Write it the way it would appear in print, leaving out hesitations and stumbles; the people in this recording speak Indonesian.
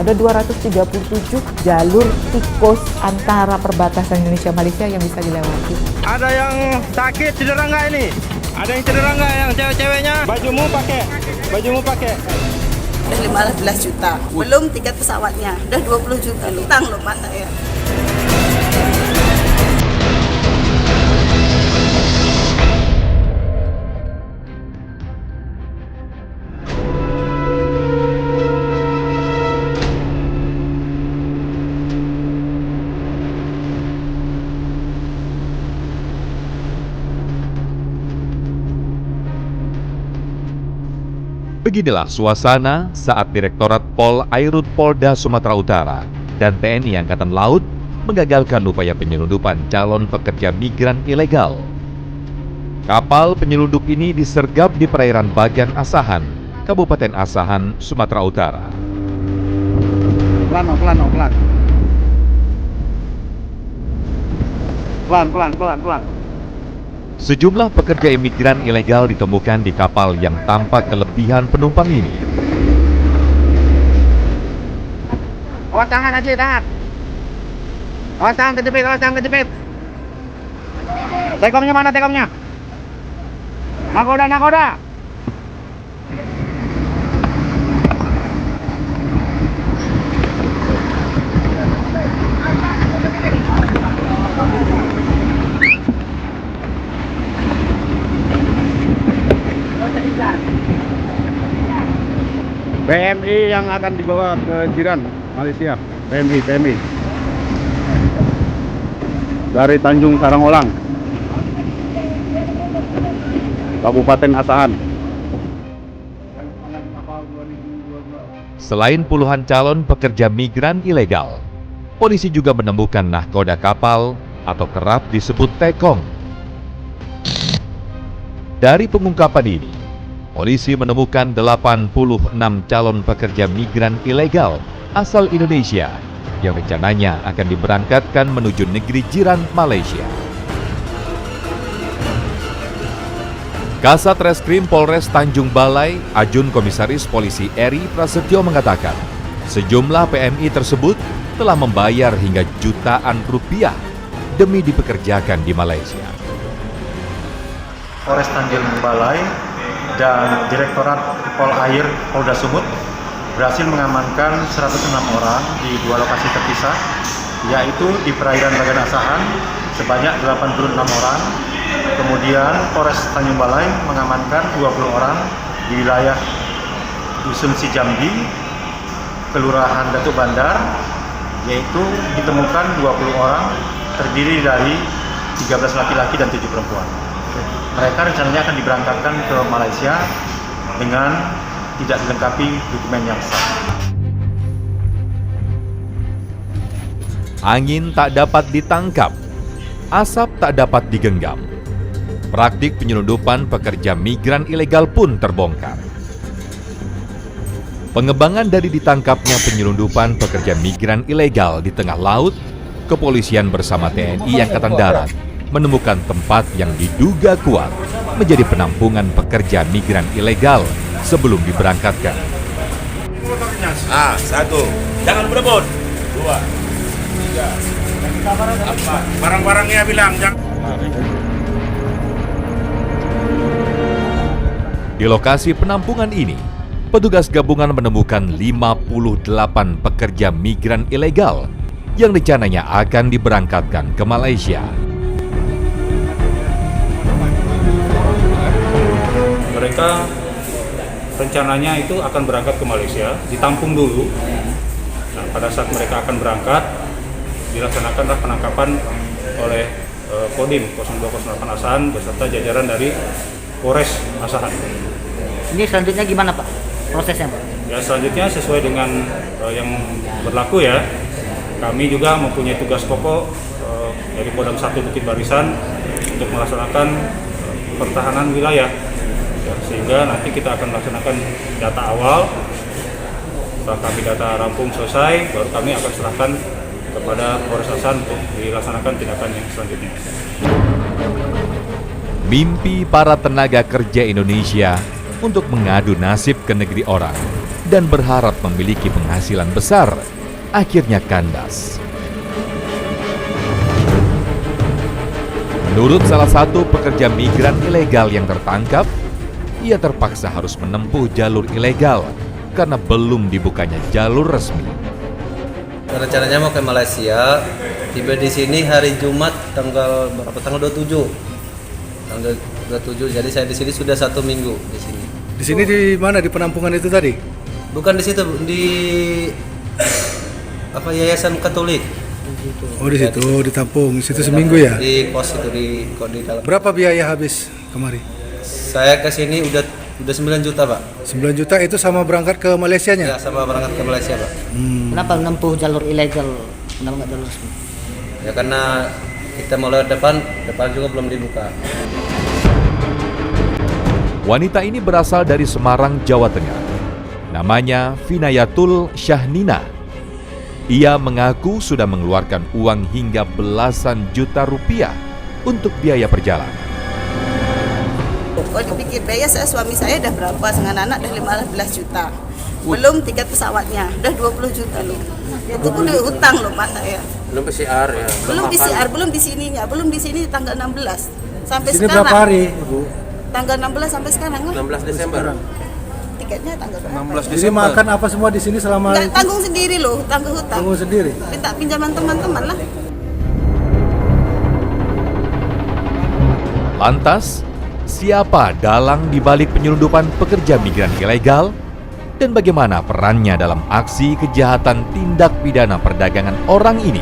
ada 237 jalur tikus antara perbatasan Indonesia Malaysia yang bisa dilewati. Ada yang sakit cedera nggak ini? Ada yang cedera nggak yang cewek-ceweknya? Bajumu pakai. Udah 15 juta, belum tiket pesawatnya, udah 20 juta, utang loh Pak saya. Beginilah suasana saat Direktorat Pol Airut Polda Sumatera Utara dan TNI Angkatan Laut menggagalkan upaya penyelundupan calon pekerja migran ilegal. Kapal penyelundup ini disergap di perairan Bagan Asahan, Kabupaten Asahan, Sumatera Utara. Pelan. Sejumlah pekerja imigran ilegal ditemukan di kapal yang tampak kelebihan penumpang ini. Awas tangan aja, tahan. Awas tangan kejepit. Tekomnya mana tekomnya? Nakoda. PMI yang akan dibawa ke Jiran, Malaysia. PMI. Dari Tanjung Karangolang, Kabupaten Asahan. Selain puluhan calon pekerja migran ilegal, polisi juga menemukan nahkoda kapal atau kerap disebut tekong. Dari pengungkapan ini, polisi menemukan 86 calon pekerja migran ilegal asal Indonesia yang rencananya akan diberangkatkan menuju negeri jiran Malaysia. Kasat Reskrim Polres Tanjung Balai, Ajun Komisaris Polisi Eri Prasetyo mengatakan, sejumlah PMI tersebut telah membayar hingga jutaan rupiah demi dipekerjakan di Malaysia. Polres Tanjung Balai dan Direktorat Pol Air Polda Sumut berhasil mengamankan 106 orang di dua lokasi terpisah, yaitu di perairan Bagan Asahan sebanyak 86 orang, kemudian Polres Tanjung Balai mengamankan 20 orang di wilayah Dusun Sijambi, Kelurahan Datuk Bandar, yaitu ditemukan 20 orang terdiri dari 13 laki-laki dan 7 perempuan. Mereka rencananya akan diberangkatkan ke Malaysia dengan tidak dilengkapi dokumen yang sah. Angin tak dapat ditangkap, asap tak dapat digenggam. Praktik penyelundupan pekerja migran ilegal pun terbongkar. Pengembangan dari ditangkapnya penyelundupan pekerja migran ilegal di tengah laut, kepolisian bersama TNI Angkatan Darat menemukan tempat yang diduga kuat menjadi penampungan pekerja migran ilegal sebelum diberangkatkan. Satu, jangan berebut. 2, 3, 4. Barang-barangnya bilang jangan. Di lokasi penampungan ini, petugas gabungan menemukan 58 pekerja migran ilegal yang rencananya akan diberangkatkan ke Malaysia. Mereka rencananya itu akan berangkat ke Malaysia, ditampung dulu. Nah, pada saat mereka akan berangkat, dilaksanakanlah penangkapan oleh Kodim 0208 Asahan beserta jajaran dari Polres Asahan. Ini selanjutnya gimana Pak prosesnya Pak? Ya selanjutnya sesuai dengan yang berlaku ya. Kami juga mempunyai tugas pokok dari Kodam 1 Bukit Barisan untuk melaksanakan pertahanan wilayah. Ya, sehingga nanti kita akan melaksanakan data awal. Setelah kami data rampung selesai, baru kami akan serahkan kepada Polres Asahan untuk dilaksanakan tindakan yang selanjutnya. Mimpi para tenaga kerja Indonesia untuk mengadu nasib ke negeri orang dan berharap memiliki penghasilan besar, akhirnya kandas. Menurut salah satu pekerja migran ilegal yang tertangkap, ia terpaksa harus menempuh jalur ilegal karena belum dibukanya jalur resmi. Rencananya mau ke Malaysia, tiba di sini hari Jumat tanggal berapa? Tanggal 27. Tanggal 27. Jadi saya di sini sudah 1 minggu di sini. Di sini di mana, di penampungan itu tadi? Bukan di situ, di Yayasan Katolik. Oh di situ, ditampung. Di situ seminggu ya? Di pos itu di dalam. Berapa biaya habis kemari? Saya ke sini udah 9 juta, Pak. 9 juta itu sama berangkat ke Malaysianya? Ya, sama berangkat ke Malaysia, Pak. Kenapa menempuh jalur ilegal? Kenapa nggak jalur resmi? Ya karena kita mau lewat depan juga belum dibuka. Wanita ini berasal dari Semarang, Jawa Tengah. Namanya Vinayatul Syahnina. Ia mengaku sudah mengeluarkan uang hingga belasan juta rupiah untuk biaya perjalanan. Kalau dipikir biaya suami saya dah berapa, dengan anak dah 15 juta. Belum tiket pesawatnya, dah 20 juta loh. Itu pun udah hutang loh Pak saya. Belum PCR ya. Belum PCR, belum di sininya, belum di sini tanggal 16 sampai Sini sekarang. berapa hari, Bu? Tanggal 16 sampai sekarang lah. 16 Desember. Tiketnya tanggal berapa? 16 Jadi makan apa semua di sini selama Nggak, tanggung sendiri loh, tanggung hutang. tunggu sendiri? Minta pinjaman teman-teman lah. Lantas, siapa dalang di balik penyelundupan pekerja migran ilegal? Dan bagaimana perannya dalam aksi kejahatan tindak pidana perdagangan orang ini?